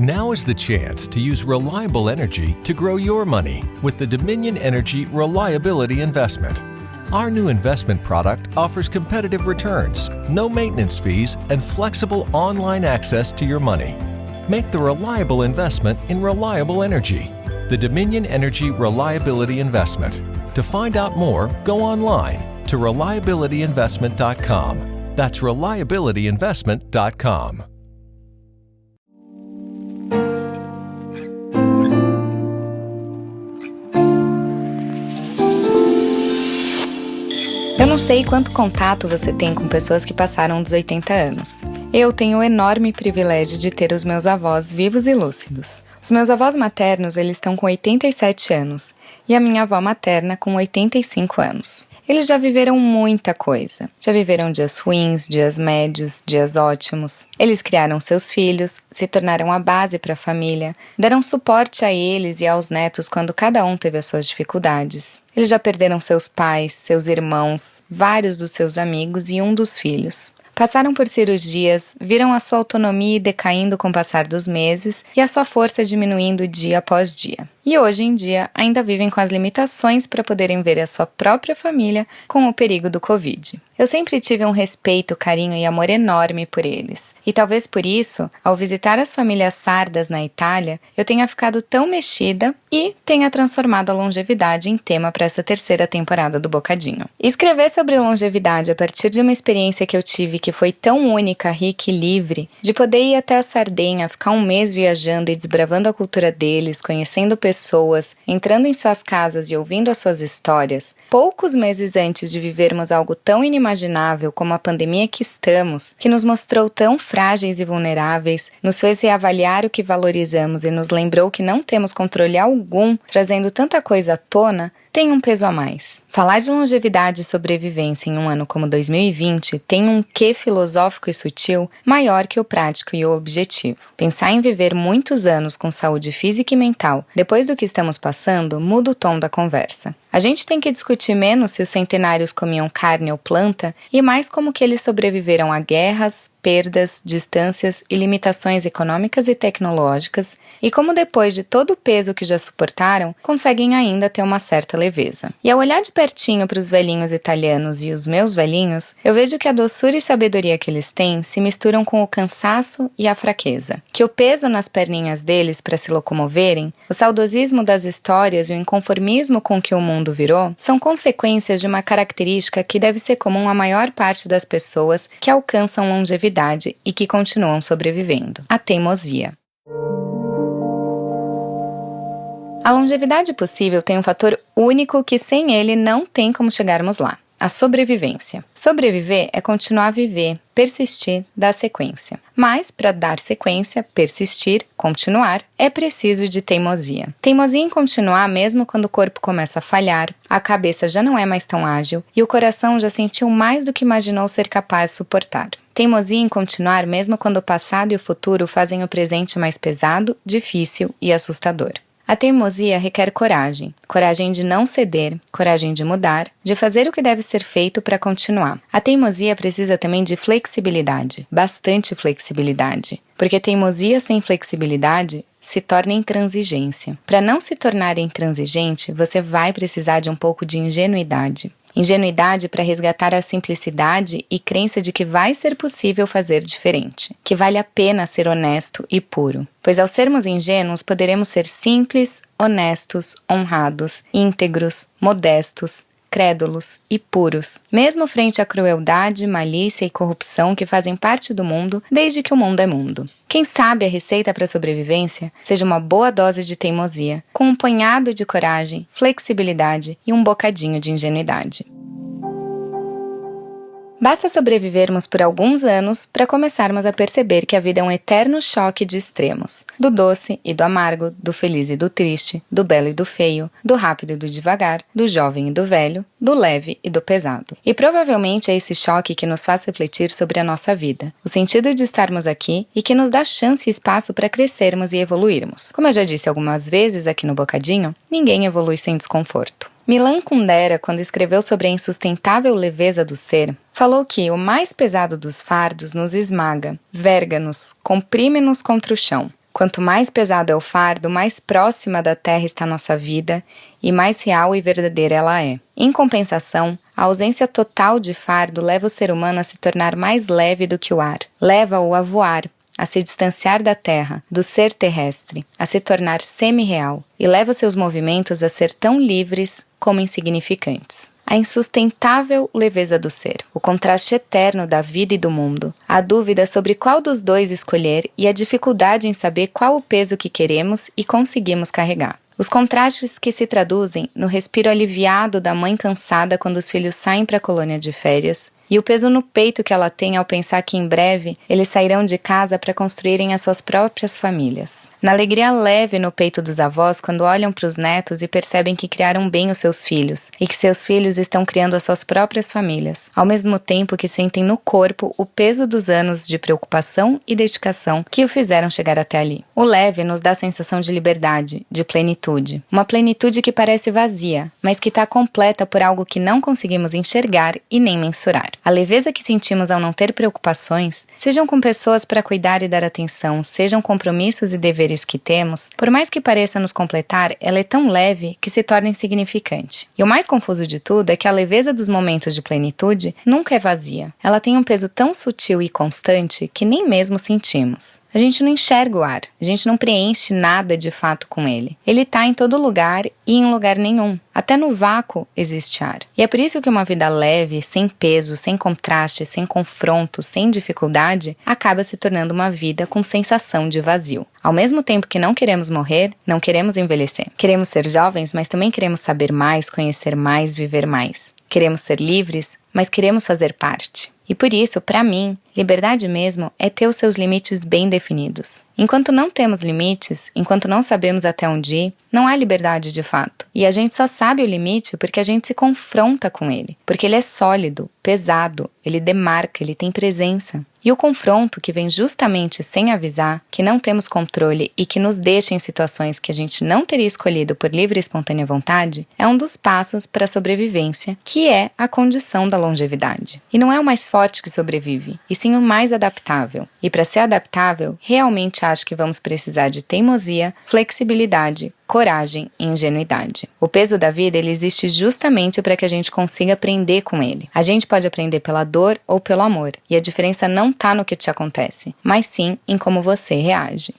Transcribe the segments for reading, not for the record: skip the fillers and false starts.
Now is the chance to use reliable energy to grow your money with the Dominion Energy Reliability Investment. Our new investment product offers competitive returns, no maintenance fees, and flexible online access to your money. Make the reliable investment in reliable energy. The Dominion Energy Reliability Investment. To find out more, go online to reliabilityinvestment.com. That's reliabilityinvestment.com. Eu não sei quanto contato você tem com pessoas que passaram dos 80 anos. Eu tenho o enorme privilégio de ter os meus avós vivos e lúcidos. Os meus avós maternos, eles estão com 87 anos e a minha avó materna com 85 anos. Eles já viveram muita coisa. Já viveram dias ruins, dias médios, dias ótimos. Eles criaram seus filhos, se tornaram a base para a família, deram suporte a eles e aos netos quando cada um teve as suas dificuldades. Eles já perderam seus pais, seus irmãos, vários dos seus amigos e um dos filhos. Passaram por cirurgias, viram a sua autonomia decaindo com o passar dos meses e a sua força diminuindo dia após dia. E hoje em dia ainda vivem com as limitações para poderem ver a sua própria família com o perigo do Covid. Eu sempre tive um respeito, carinho e amor enorme por eles. E talvez por isso, ao visitar as famílias sardas na Itália, eu tenha ficado tão mexida e tenha transformado a longevidade em tema para essa terceira temporada do Bocadinho. Escrever sobre longevidade a partir de uma experiência que eu tive que foi tão única, rica e livre, de poder ir até a Sardenha, ficar um mês viajando e desbravando a cultura deles, conhecendo pessoas, entrando em suas casas e ouvindo as suas histórias, poucos meses antes de vivermos algo tão inimaginável como a pandemia que estamos, que nos mostrou tão frágeis e vulneráveis, nos fez reavaliar o que valorizamos e nos lembrou que não temos controle algum, trazendo tanta coisa à tona, tem um peso a mais. Falar de longevidade e sobrevivência em um ano como 2020 tem um quê filosófico e sutil maior que o prático e o objetivo. Pensar em viver muitos anos com saúde física e mental depois do que estamos passando muda o tom da conversa. A gente tem que discutir menos se os centenários comiam carne ou planta e mais como que eles sobreviveram a guerras, perdas, distâncias e limitações econômicas e tecnológicas e como depois de todo o peso que já suportaram, conseguem ainda ter uma certa leveza. E ao olhar de pertinho para os velhinhos italianos e os meus velhinhos, eu vejo que a doçura e sabedoria que eles têm se misturam com o cansaço e a fraqueza. Que o peso nas perninhas deles para se locomoverem, o saudosismo das histórias e o inconformismo com que o mundo virou, são consequências de uma característica que deve ser comum à maior parte das pessoas que alcançam longevidade e que continuam sobrevivendo: a teimosia. A longevidade possível tem um fator único que sem ele não tem como chegarmos lá: a sobrevivência. Sobreviver é continuar a viver, persistir, dar sequência. Mas, para dar sequência, persistir, continuar, é preciso de teimosia. Teimosia em continuar mesmo quando o corpo começa a falhar, a cabeça já não é mais tão ágil e o coração já sentiu mais do que imaginou ser capaz de suportar. Teimosia em continuar mesmo quando o passado e o futuro fazem o presente mais pesado, difícil e assustador. A teimosia requer coragem. Coragem de não ceder, coragem de mudar, de fazer o que deve ser feito para continuar. A teimosia precisa também de flexibilidade, bastante flexibilidade. Porque teimosia sem flexibilidade se torna intransigência. Para não se tornar intransigente, você vai precisar de um pouco de ingenuidade. Ingenuidade para resgatar a simplicidade e crença de que vai ser possível fazer diferente, que vale a pena ser honesto e puro. Pois ao sermos ingênuos, poderemos ser simples, honestos, honrados, íntegros, modestos, crédulos e puros, mesmo frente à crueldade, malícia e corrupção que fazem parte do mundo desde que o mundo é mundo. Quem sabe a receita para a sobrevivência seja uma boa dose de teimosia, com um punhado de coragem, flexibilidade e um bocadinho de ingenuidade. Basta sobrevivermos por alguns anos para começarmos a perceber que a vida é um eterno choque de extremos, do doce e do amargo, do feliz e do triste, do belo e do feio, do rápido e do devagar, do jovem e do velho, do leve e do pesado. E provavelmente é esse choque que nos faz refletir sobre a nossa vida, o sentido de estarmos aqui e que nos dá chance e espaço para crescermos e evoluirmos. Como eu já disse algumas vezes aqui no Bocadinho, ninguém evolui sem desconforto. Milan Kundera, quando escreveu sobre a insustentável leveza do ser, falou que o mais pesado dos fardos nos esmaga, verga-nos, comprime-nos contra o chão. Quanto mais pesado é o fardo, mais próxima da terra está nossa vida e mais real e verdadeira ela é. Em compensação, a ausência total de fardo leva o ser humano a se tornar mais leve do que o ar. Leva-o a voar, a se distanciar da terra, do ser terrestre, a se tornar semi-real, e leva seus movimentos a ser tão livres como insignificantes. A insustentável leveza do ser, o contraste eterno da vida e do mundo, a dúvida sobre qual dos dois escolher e a dificuldade em saber qual o peso que queremos e conseguimos carregar. Os contrastes que se traduzem no respiro aliviado da mãe cansada quando os filhos saem para a colônia de férias, e o peso no peito que ela tem ao pensar que em breve eles sairão de casa para construírem as suas próprias famílias. Na alegria leve no peito dos avós quando olham para os netos e percebem que criaram bem os seus filhos e que seus filhos estão criando as suas próprias famílias, ao mesmo tempo que sentem no corpo o peso dos anos de preocupação e dedicação que o fizeram chegar até ali. O leve nos dá a sensação de liberdade, de plenitude. Uma plenitude que parece vazia, mas que está completa por algo que não conseguimos enxergar e nem mensurar. A leveza que sentimos ao não ter preocupações, sejam com pessoas para cuidar e dar atenção, sejam compromissos e deveres que temos, por mais que pareça nos completar, ela é tão leve que se torna insignificante. E o mais confuso de tudo é que a leveza dos momentos de plenitude nunca é vazia. Ela tem um peso tão sutil e constante que nem mesmo sentimos. A gente não enxerga o ar, a gente não preenche nada de fato com ele. Ele está em todo lugar e em lugar nenhum. Até no vácuo existe ar. E é por isso que uma vida leve, sem peso, sem contraste, sem confronto, sem dificuldade, acaba se tornando uma vida com sensação de vazio. Ao mesmo tempo que não queremos morrer, não queremos envelhecer. Queremos ser jovens, mas também queremos saber mais, conhecer mais, viver mais. Queremos ser livres, mas queremos fazer parte. E por isso, para mim, liberdade mesmo é ter os seus limites bem definidos. Enquanto não temos limites, enquanto não sabemos até onde ir, não há liberdade de fato. E a gente só sabe o limite porque a gente se confronta com ele. Porque ele é sólido, pesado, ele demarca, ele tem presença. E o confronto que vem justamente sem avisar, que não temos controle e que nos deixa em situações que a gente não teria escolhido por livre e espontânea vontade, é um dos passos para a sobrevivência, que é a condição da longevidade. E não é o mais forte que sobrevive, e sim o mais adaptável. E para ser adaptável, realmente acho que vamos precisar de teimosia, flexibilidade, coragem e ingenuidade. O peso da vida ele existe justamente para que a gente consiga aprender com ele. A gente pode aprender pela dor ou pelo amor, e a diferença não está no que te acontece, mas sim em como você reage.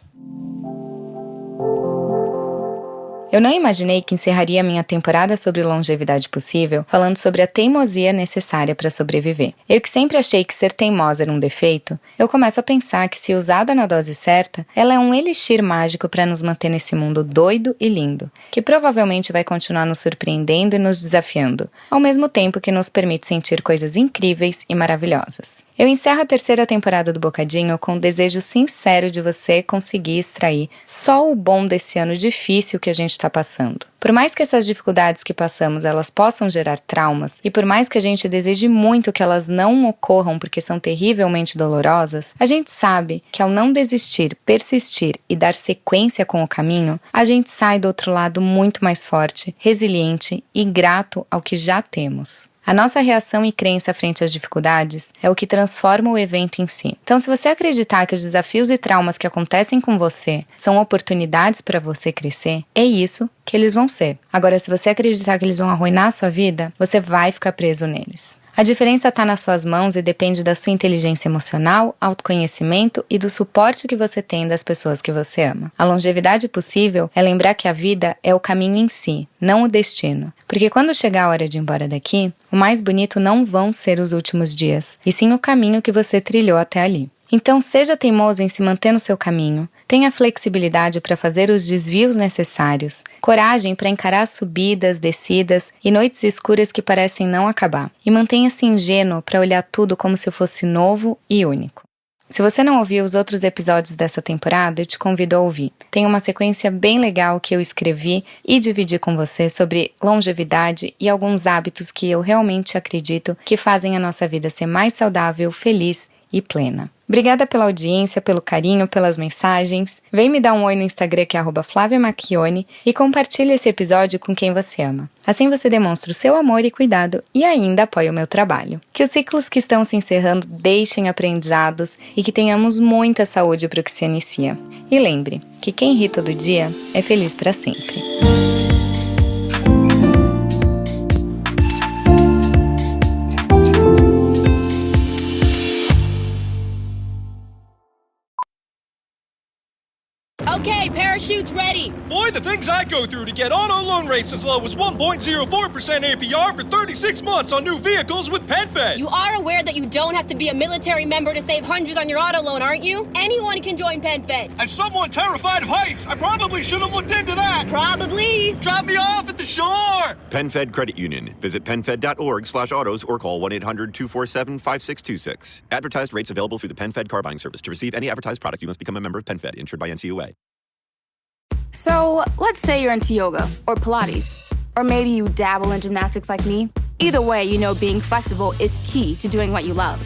Eu não imaginei que encerraria minha temporada sobre longevidade possível falando sobre a teimosia necessária para sobreviver. Eu que sempre achei que ser teimosa era um defeito, eu começo a pensar que se usada na dose certa, ela é um elixir mágico para nos manter nesse mundo doido e lindo, que provavelmente vai continuar nos surpreendendo e nos desafiando, ao mesmo tempo que nos permite sentir coisas incríveis e maravilhosas. Eu encerro a terceira temporada do Bocadinho com o desejo sincero de você conseguir extrair só o bom desse ano difícil que a gente está passando. Por mais que essas dificuldades que passamos elas possam gerar traumas, e por mais que a gente deseje muito que elas não ocorram porque são terrivelmente dolorosas, a gente sabe que ao não desistir, persistir e dar sequência com o caminho, a gente sai do outro lado muito mais forte, resiliente e grato ao que já temos. A nossa reação e crença frente às dificuldades é o que transforma o evento em si. Então, se você acreditar que os desafios e traumas que acontecem com você são oportunidades para você crescer, é isso que eles vão ser. Agora, se você acreditar que eles vão arruinar a sua vida, você vai ficar preso neles. A diferença está nas suas mãos e depende da sua inteligência emocional, autoconhecimento e do suporte que você tem das pessoas que você ama. A longevidade possível é lembrar que a vida é o caminho em si, não o destino. Porque quando chegar a hora de ir embora daqui, o mais bonito não vão ser os últimos dias, e sim o caminho que você trilhou até ali. Então seja teimoso em se manter no seu caminho, tenha flexibilidade para fazer os desvios necessários, coragem para encarar subidas, descidas e noites escuras que parecem não acabar, e mantenha-se ingênuo para olhar tudo como se fosse novo e único. Se você não ouviu os outros episódios dessa temporada, eu te convido a ouvir. Tem uma sequência bem legal que eu escrevi e dividi com você sobre longevidade e alguns hábitos que eu realmente acredito que fazem a nossa vida ser mais saudável, feliz e plena. Obrigada pela audiência, pelo carinho, pelas mensagens. Vem me dar um oi no Instagram que é @FlaviaMacchione e compartilhe esse episódio com quem você ama. Assim você demonstra o seu amor e cuidado e ainda apoia o meu trabalho. Que os ciclos que estão se encerrando deixem aprendizados e que tenhamos muita saúde para o que se inicia. E lembre que quem ri todo dia é feliz para sempre. Okay, parachutes ready. Boy, the things I go through to get auto loan rates as low as 1.04% APR for 36 months on new vehicles with PenFed. You are aware that you don't have to be a military member to save hundreds on your auto loan, aren't you? Anyone can join PenFed. As someone terrified of heights, I probably should have looked into that. Probably. Drop me off at the shore. PenFed Credit Union. Visit PenFed.org/autos or call 1-800-247-5626. Advertised rates available through the PenFed car buying service. To receive any advertised product, you must become a member of PenFed, insured by NCUA. So, let's say you're into yoga or Pilates, or maybe you dabble in gymnastics like me. Either way, you know being flexible is key to doing what you love.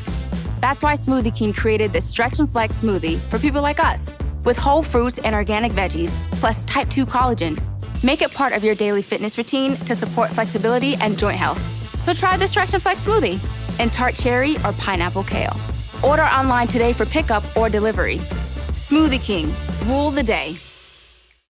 That's why Smoothie King created the Stretch and Flex smoothie for people like us, with whole fruits and organic veggies, plus type 2 collagen. Make it part of your daily fitness routine to support flexibility and joint health. So try the Stretch and Flex smoothie in tart cherry or pineapple kale. Order online today for pickup or delivery. Smoothie King, rule the day.